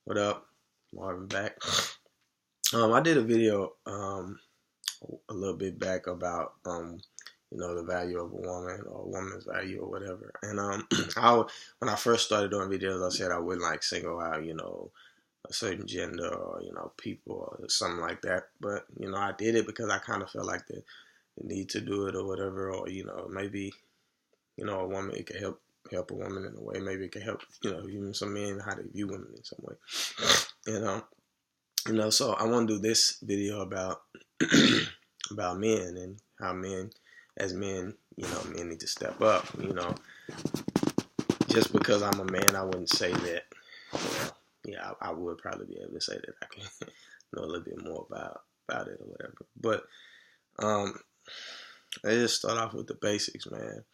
What up? Marvin back. I did a video a little bit back about the value of a woman or a woman's value or whatever. And when I first started doing videos, I said I wouldn't like single out a certain gender or people or something like that. But I did it because I kind of felt like the need to do it or whatever, or maybe a woman, it could help a woman in a way. Maybe it could help even some men how they view women in some way. And so I want to do this video about about men and how men, as men, men need to step up. Just because I'm a man, I wouldn't say that. Yeah, I would probably be able to say that I can know a little bit more about it or whatever. But let's just start off with the basics, man.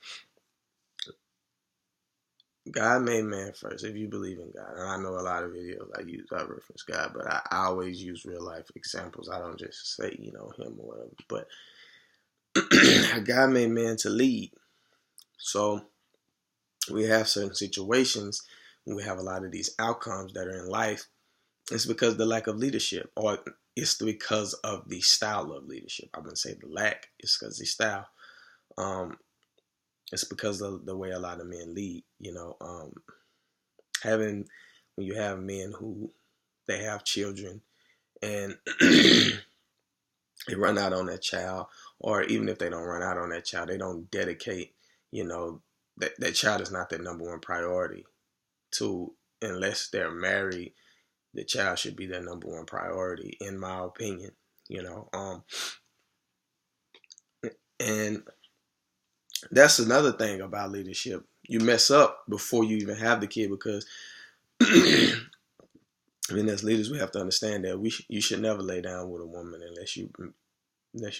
God made man first, if you believe in God. And I know a lot of videos I reference God, but I always use real life examples. I don't just say, him or whatever. But God made man to lead. So we have certain situations, we have a lot of these outcomes that are in life. It's because of the lack of leadership, or it's because of the style of leadership. I wouldn't say the lack, it's because of the style. It's because of the way a lot of men lead. When you have men who they have children and they run out on that child, or even if they don't run out on that child, they don't dedicate, that child is not their number one priority. Unless they're married, the child should be their number one priority, in my opinion. And that's another thing about leadership. You mess up before you even have the kid, because as leaders, we have to understand that you should never lay down with a woman unless you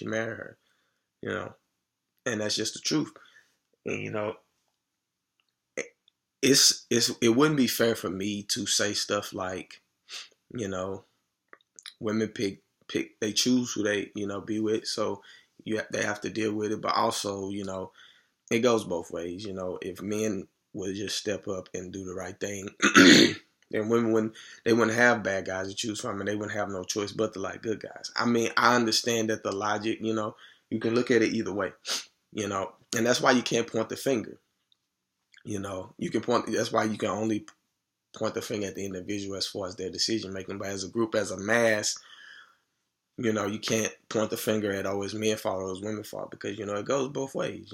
marry her, and that's just the truth. And it wouldn't be fair for me to say stuff like, women pick they choose who they be with, so they have to deal with it. But also, it goes both ways. If men would just step up and do the right thing, then women wouldn't have bad guys to choose from, and they wouldn't have no choice but to like good guys. I understand that the logic, you can look at it either way, and that's why you can't point the finger. You can point. That's why you can only point the finger at the individual as far as their decision making. But as a group, as a mass, you can't point the finger at it's men fault or it's women fault, because it goes both ways.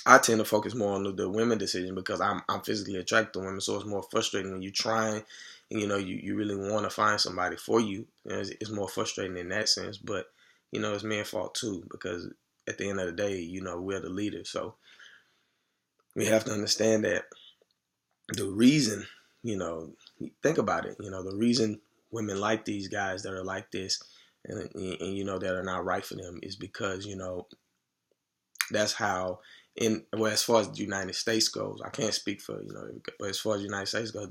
I tend to focus more on the women decision because I'm physically attracted to women, so it's more frustrating when you're trying and you really want to find somebody for you. It's more frustrating in that sense, but it's men's fault too, because at the end of the day, we're the leaders, so we have to understand that the reason, think about it, the reason women like these guys that are like this and that are not right for them is because that's how. As far as the United States goes, I can't speak for but as far as the United States goes,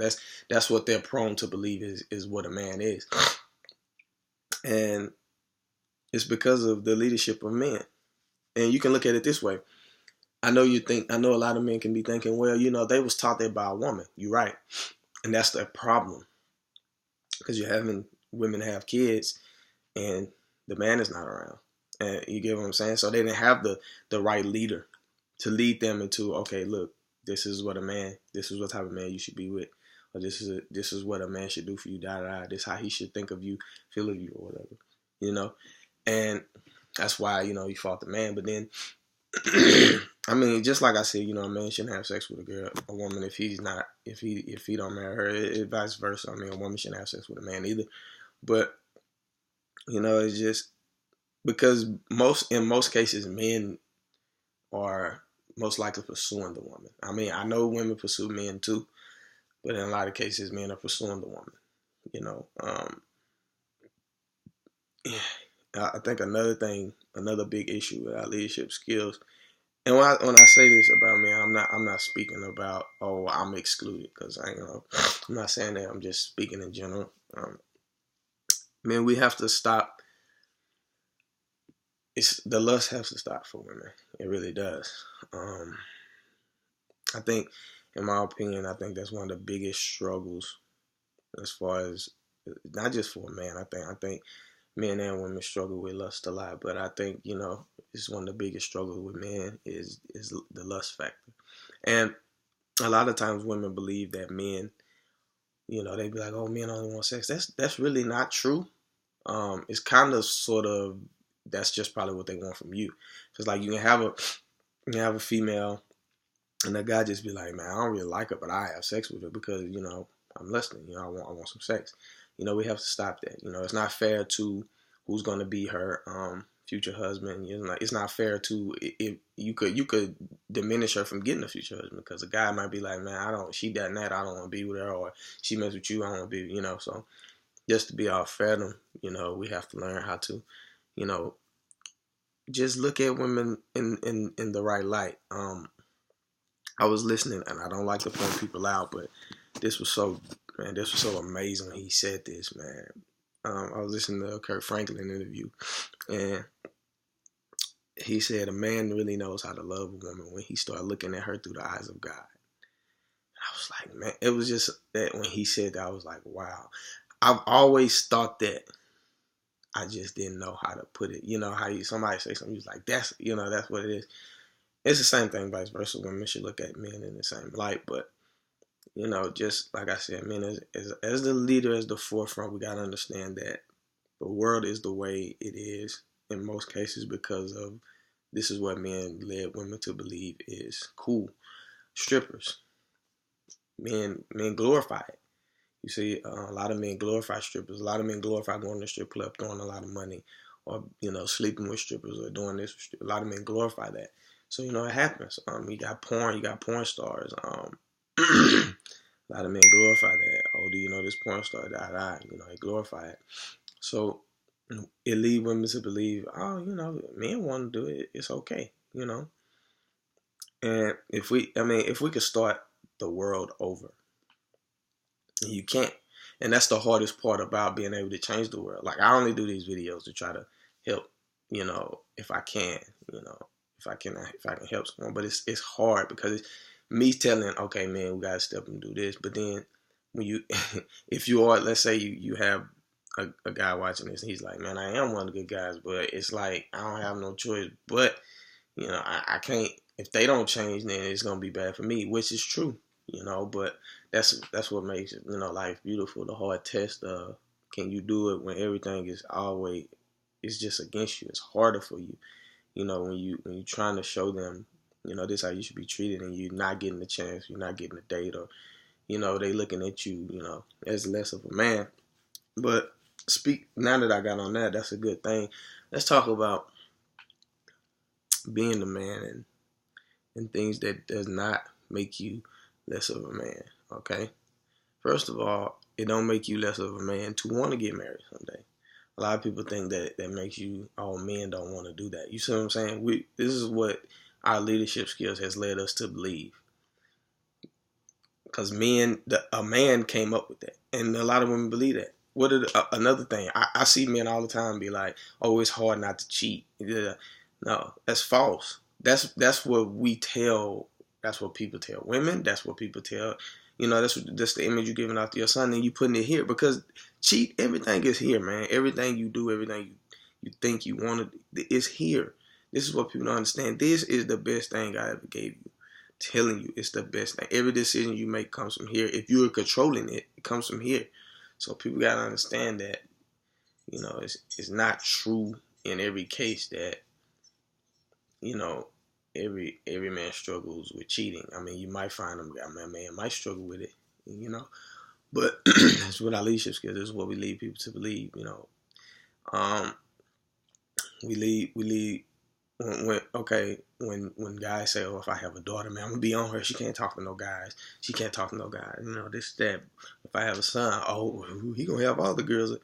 that's what they're prone to believe is what a man is, and it's because of the leadership of men. And you can look at it this way. I know a lot of men can be thinking, well, they was taught that by a woman. You're right, and that's the problem, because you're having women have kids, and the man is not around, and you get what I'm saying. So they didn't have the right leader to lead them into, okay, look, this is what type of man you should be with, or this is what a man should do for you, this is how he should think of you, feel of you, or whatever, and that's why, he fought the man. But then, just like I said, a man shouldn't have sex with a woman if he don't marry her, vice versa. A woman shouldn't have sex with a man either. But, it's just because in most cases, men are most likely pursuing the woman. I know women pursue men too, but in a lot of cases, men are pursuing the woman. I think another big issue with our leadership skills, and when I say this about me, I'm not speaking about, I'm excluded, because I'm not saying that. I'm just speaking in general. We have to stop. The lust has to stop for women. It really does. I think in my opinion, I think that's one of the biggest struggles as far as not just for a man. I think men and women struggle with lust a lot, but I think it's one of the biggest struggles with men is the lust factor. And a lot of times women believe that men, they be like, oh, men only want sex. That's really not true. It's kind of sort of that's just probably what they want from you. It's like you can have a female, and the guy just be like, man, I don't really like her, but I have sex with her because I'm listening. I want some sex. We have to stop that. It's not fair to who's going to be her future husband. It's not fair to if you could diminish her from getting a future husband because a guy might be like, man, she done that, I don't want to be with her, or she mess with you, I don't want to be, So just to be all fair to them, we have to learn how to, just look at women in the right light. I was listening, and I don't like to point people out, but this was so amazing when he said this, man. I was listening to a Kirk Franklin interview, and he said a man really knows how to love a woman when he started looking at her through the eyes of God. And I was like, man, it was just that when he said that, I was like, wow. I've always thought that. I just didn't know how to put it. How somebody say something, you're like, that's what it is. It's the same thing, vice versa. Women should look at men in the same light, but just like I said, men as the leader, as the forefront, we gotta understand that the world is the way it is in most cases because of this is what men led women to believe is cool. Strippers, men glorify it. You see, a lot of men glorify strippers. A lot of men glorify going to the strip club, throwing a lot of money, or sleeping with strippers, or doing this. A lot of men glorify that. So it happens. You got porn stars. A lot of men glorify that. Oh, do you know this porn star? They glorify it. So it leads women to believe, oh, men want to do it. It's okay, And if we could start the world over, you can't. And that's the hardest part about being able to change the world. Like, I only do these videos to try to help, if I can, if I can help someone. But it's hard because it's me telling, okay, man, we got to step and do this. But then when you, if you are, let's say you have a guy watching this, and he's like, man, I am one of the good guys, but it's like, I don't have no choice. But, I can't, if they don't change, then it's going to be bad for me, which is true. But that's what makes life beautiful. The hard test of can you do it when everything is always it's just against you. It's harder for you. When you're trying to show them, this is how you should be treated, and you're not getting the chance, you're not getting a date, or they looking at you, as less of a man. But now that I got on that, that's a good thing. Let's talk about being the man and things that does not make you less of a man. Okay. First of all, it don't make you less of a man to want to get married someday. A lot of people think that makes you, oh, men don't want to do that. You see what I'm saying? This is what our leadership skills has led us to believe. Because a man came up with that. And a lot of women believe that. Another thing, I see men all the time be like, oh, it's hard not to cheat. No, that's false. That's what we tell. That's what people tell women. That's what people tell. That's the image you're giving out to your son, and you putting it here because everything is here, man. Everything you do, everything you think you want to, is here. This is what people don't understand. This is the best thing I ever gave you. Telling you, it's the best thing. Every decision you make comes from here. If you're controlling it, it comes from here. So people gotta understand that, it's not true in every case that, every man struggles with cheating. I mean, you might find a man might struggle with it, but that's what our leadership skills. This is what we lead people to believe. We lead when guys say, oh, if I have a daughter, man, I'm gonna be on her. She can't talk to no guys. She can't talk to no guys. This that. If I have a son, oh, he gonna have all the girls.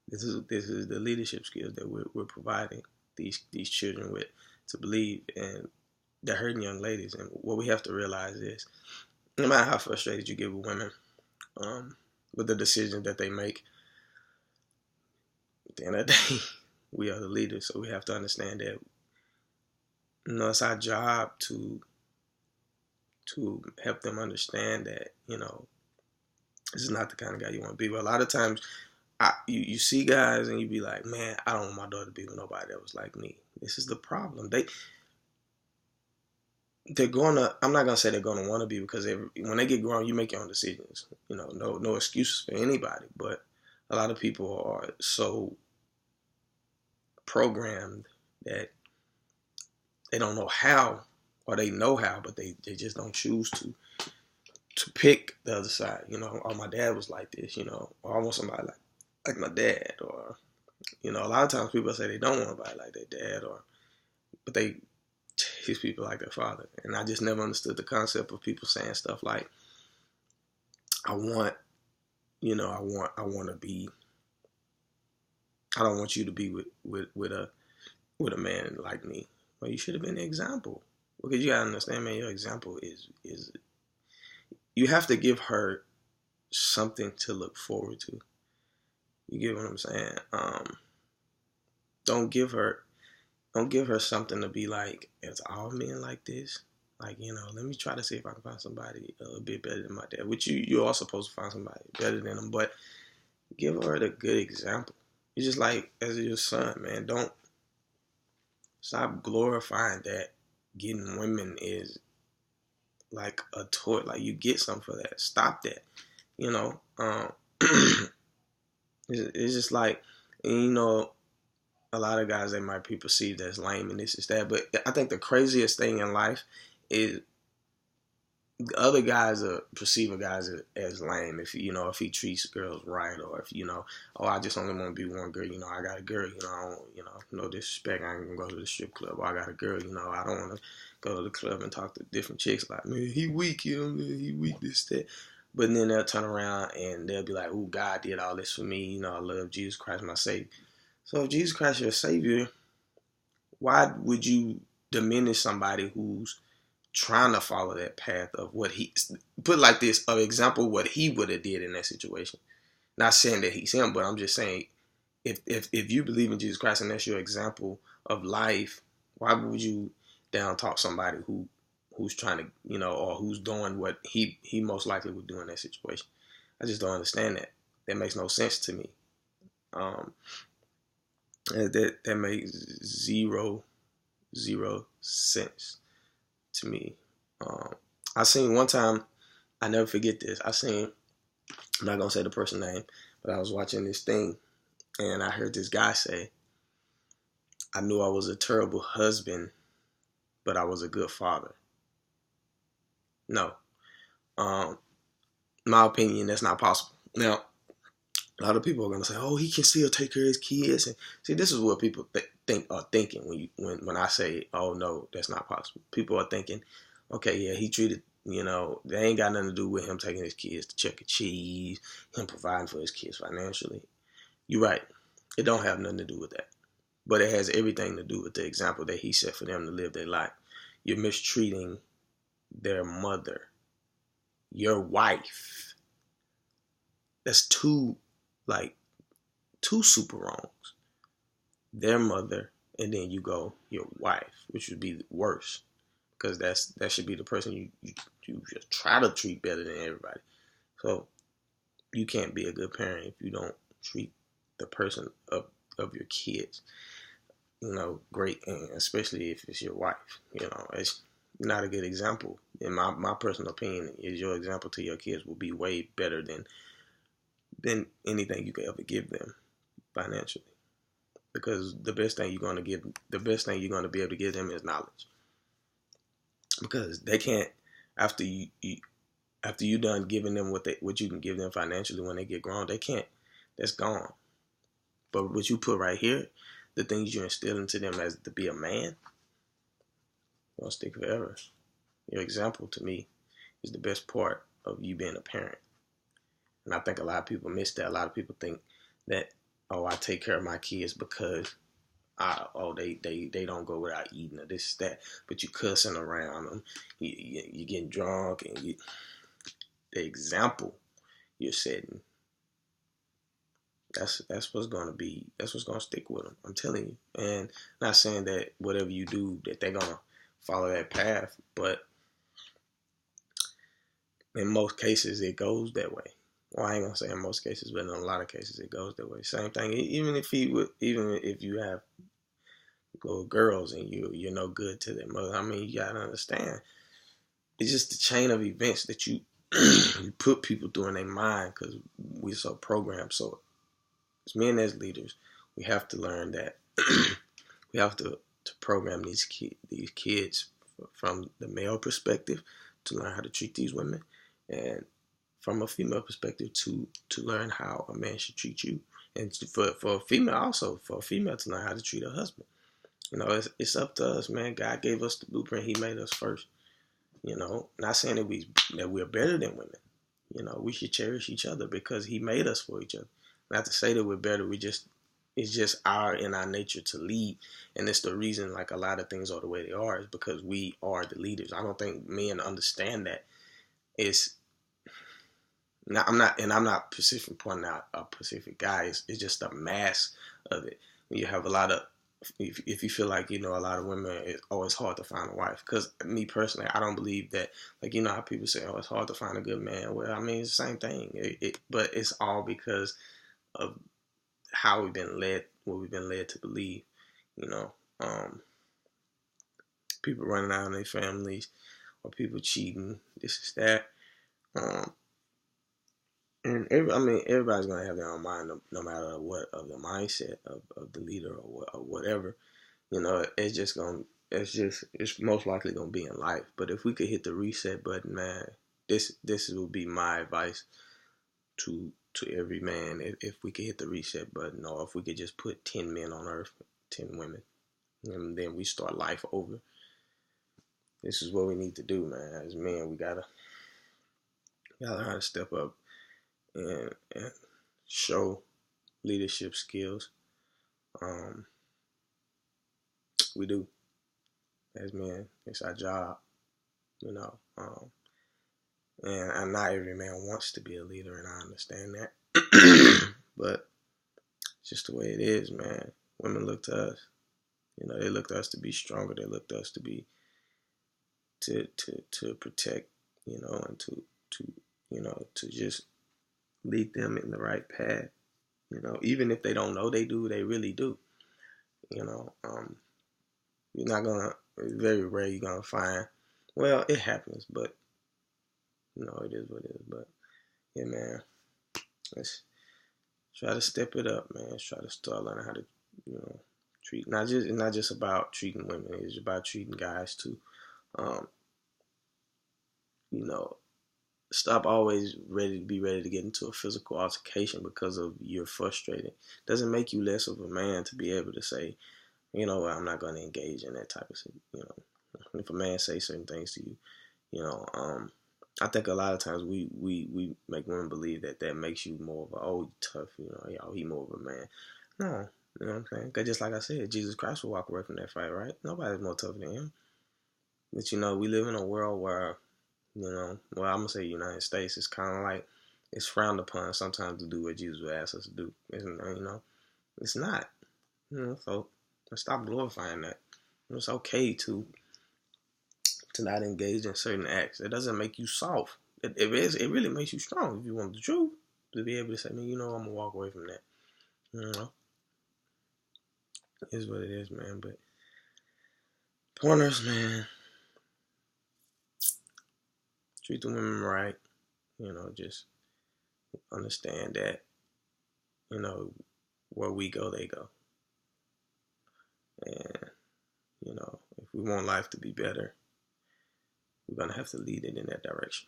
This is the leadership skills that we're providing these children with to believe, and they're hurting young ladies. And what we have to realize is, no matter how frustrated you get with women, with the decisions that they make, at the end of the day, we are the leaders. So we have to understand that, it's our job to to help them understand that, this is not the kind of guy you want to be. But a lot of times, you see guys and you be like, man, I don't want my daughter to be with nobody that was like me. This is the problem. They're gonna. I'm not gonna say they're gonna want to be, because when they get grown, you make your own decisions. No excuses for anybody. But a lot of people are so programmed that they don't know how, or they know how, but they just don't choose to pick the other side. Oh, my dad was like this. Or I want somebody like my dad. Or a lot of times people say they don't want somebody like their dad, but they tease people like their father. And I just never understood the concept of people saying stuff like, I want to be. I don't want you to be with a man like me. Well, you should have been the example, because you gotta understand, man. Your example is you have to give her something to look forward to. You get what I'm saying? Don't give her something to be like, it's all men like this. Like, let me try to see if I can find somebody a bit better than my dad. Which you are supposed to find somebody better than him, but give her the good example. It's just like as your son, man. Don't stop glorifying that getting women is like a toy. Like, you get something for that. Stop that. It's just like, a lot of guys, they might be perceived as lame and this is that. But I think the craziest thing in life is the other guys perceive a guy as lame if he treats girls right, or if oh, I just only want to be one girl. I got a girl. I don't, no disrespect. I ain't gonna go to the strip club. Or I got a girl. I don't want to go to the club and talk to different chicks. Like, man, he weak. He weak. This that. But then they'll turn around and they'll be like, oh, God did all this for me. I love Jesus Christ, my Savior. So if Jesus Christ is your Savior, why would you diminish somebody who's trying to follow that path of what he, put like this, of example, what he would have did in that situation? Not saying that he's him, but I'm just saying, if you believe in Jesus Christ and that's your example of life, why would you down talk somebody who's trying to, or who's doing what he most likely would do in that situation? I just don't understand that. That makes no sense to me. That makes zero sense to me. I seen one time, I never forget this. I'm not gonna say the person's name, but I was watching this thing and I heard this guy say, I knew I was a terrible husband, but I was a good father. No. My opinion, that's not possible. Now, a lot of people are going to say, oh, he can still take care of his kids. And see, this is what people are thinking when I say, oh, no, that's not possible. People are thinking, okay, yeah, he treated, they ain't got nothing to do with him taking his kids to Chuck E. Cheese, him providing for his kids financially. You're right. It don't have nothing to do with that. But it has everything to do with the example that he set for them to live their life. You're mistreating their mother, your wife. That's two super wrongs. Their mother, and then you go your wife, which would be worse, because that should be the person you just try to treat better than everybody. So you can't be a good parent if you don't treat the person of your kids, great, and especially if it's your wife. It's not a good example. In my personal opinion, is your example to your kids will be way better than anything you could ever give them financially, because the best thing you're going to be able to give them is knowledge, because they can't, after you done giving them what you can give them financially, when they get grown, they can't, that's gone. But what you put right here, the things you instill into them as to be a man, will stick forever. Your example, to me, is the best part of you being a parent. And I think a lot of people miss that. A lot of people think that, oh, I take care of my kids because they don't go without eating, or this, that. But you cussing around them, you getting drunk, and the example you're setting, that's what's gonna be. That's what's gonna stick with them. I'm telling you. And not saying that whatever you do that they're gonna follow that path, but in most cases it goes that way. Well, I ain't gonna say in most cases, but in a lot of cases it goes that way. Same thing. Even if you have little girls and you're no good to them. I mean, you gotta understand. It's just the chain of events that you you put people through in their mind because we're so programmed. So as men as leaders, we have to learn that we have to program these kids from the male perspective to learn how to treat these women, and from a female perspective to learn how a man should treat you, and for a female also for a female to learn how to treat her husband. You know, it's up to us, man. God gave us the blueprint. He made us first. You know, not saying that we're better than women. You know, we should cherish each other because He made us for each other. Not to say that we're better. It's just in our nature to lead, and it's the reason like a lot of things are the way they are is because we are the leaders. I don't think men understand that. It's not, I'm not specific pointing out a specific guy. It's just the mass of it. You have a lot of if you feel like a lot of women, it's always hard to find a wife. Because me personally, I don't believe that. Like how people say, "Oh, it's hard to find a good man." Well, I mean, it's the same thing. But it's all because of how we've been led, what we've been led to believe. You know, people running out on their families, or people cheating. This is that. And everybody's gonna have their own mind, no matter what of the mindset of the leader or whatever. It's most likely gonna be in life. But if we could hit the reset button, man, this would be my advice to every man. If we could hit the reset button, or if we could just put 10 men on earth, 10 women, and then we start life over. This is what we need to do, man. As men, we gotta learn how to step up and show leadership skills. We do as men. It's our job, you know. And not every man wants to be a leader, and I understand that. But it's just the way it is, man. Women look to us. They look to us to be stronger. They look to us to protect, and to just lead them in the right path. Even if they don't know they do, they really do. You're not gonna. It's very rare you're gonna find. Well, it happens, but it is what it is. But yeah, man, let's try to step it up, man. Let's try to start learning how to, treat. Not just about treating women. It's about treating guys too. Um, you know, Stop always be ready to get into a physical altercation because of you're frustrated. Doesn't make you less of a man to be able to say, I'm not going to engage in that type of shit. If a man says certain things to you, I think a lot of times we make women believe that makes you more of tough, he more of a man. No, you know what I'm saying? Because just like I said, Jesus Christ will walk away from that fight, right? Nobody's more tough than him. But we live in a world where, I'm going to say United States, it's kind of like it's frowned upon sometimes to do what Jesus would ask us to do. It's not. So let's stop glorifying that. It's okay to not engage in certain acts. It doesn't make you soft. It really makes you strong if you want the truth. To be able to say, man, I'm going to walk away from that. It is what it is, man. But pointers, man. Treat the women right. Just understand that, where we go, they go. And, if we want life to be better, we're going to have to lead it in that direction.